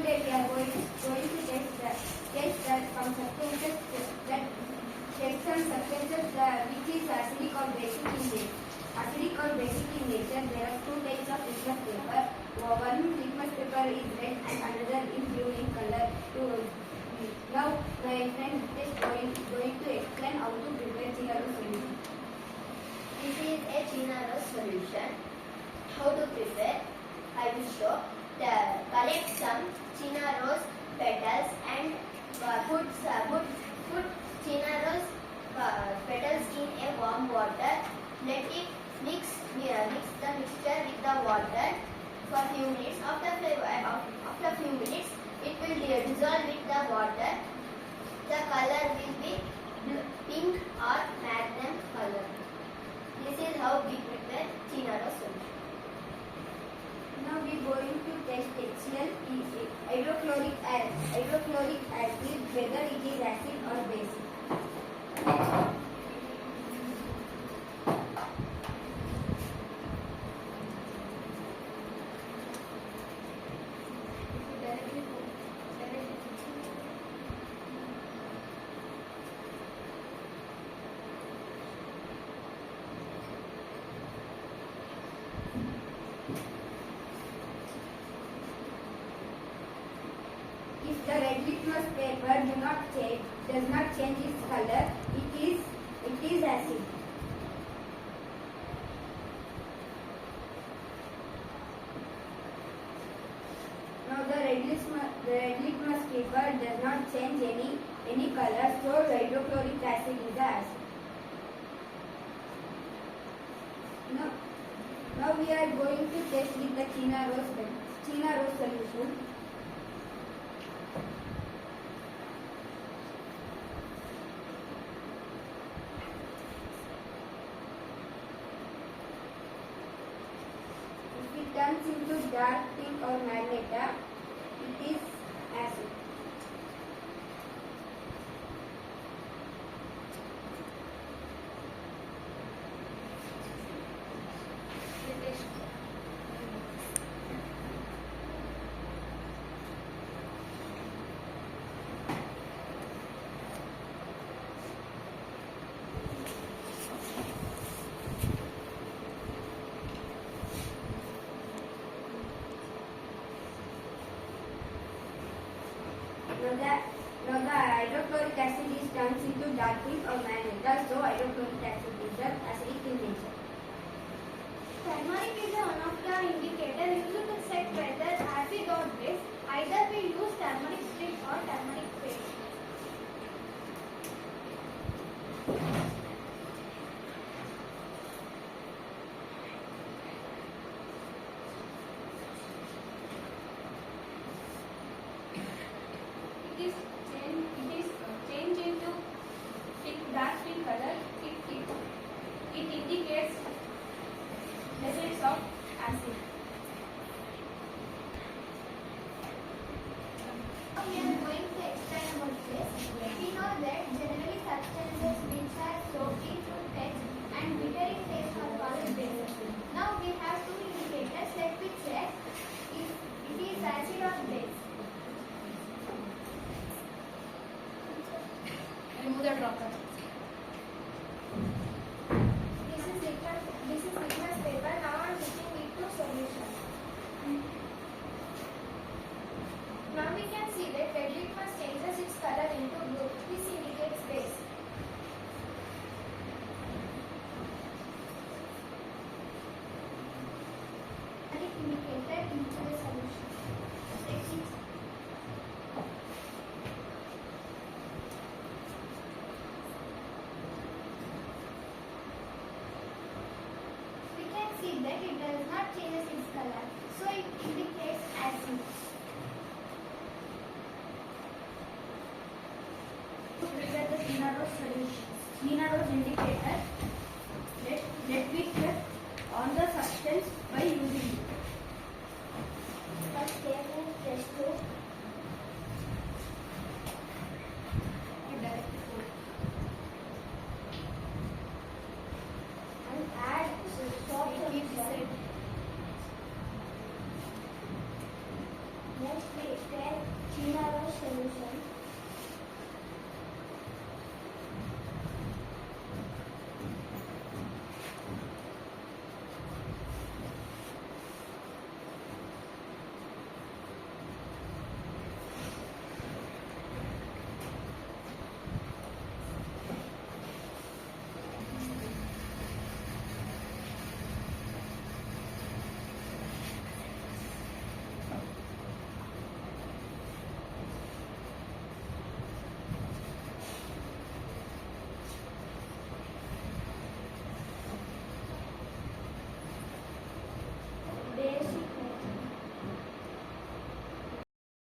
Today we are going to test that some substances that test some substances which is acidic or basic in nature. Acidic or basic in nature, there are two types of litmus paper. One litmus paper is red and another is blue in color. Now my friend is going to explain how to prepare Chinaro solution. This is a Chinaro solution. How to prepare? I will show. Collect some Chinaros petals and put Chinaros petals in a warm water. Let it mix the mixture with the water for few minutes. After few minutes, it will dissolve with the water. The color will be pink or magnum color. This is how we prepare Chinaro solution. Now we are going to test HCl, hydrochloric acid, whether it is acid or basic. If the red litmus paper does not change its color, it is acid. Now the red litmus paper does not change any color, so hydrochloric acid is the acid. Now we are going to test with the Chinaro solution. If it turns into dark pink or magenta, it is acid. Now the hydrochloric acid is turns into dark pink or magenta, so hydrochloric acid is the acidic in nature. Turmeric is one of the indicators used to check whether acid or base. Either we use turmeric stick or turmeric paste. It is changed into dark pink color. It indicates presence of acid. Now we are going to explain about this. We know that generally substances which are soapy to taste and bitter in taste are called bases. Now we have two indicators. Let me check if it is acid or base. Remove the dropper. This is litmus paper. Now I am putting it to solution. Now we can see that red litmus changes its color into blue. This indicates base. And it indicated into the solution. We can see that it does not change its color, so it indicates acid. To prepare the Chinaro solution, Chinaro's indicator, let me check on the substance by using it. First, take a test tube. And add soap solution. Next, we extract In our solution,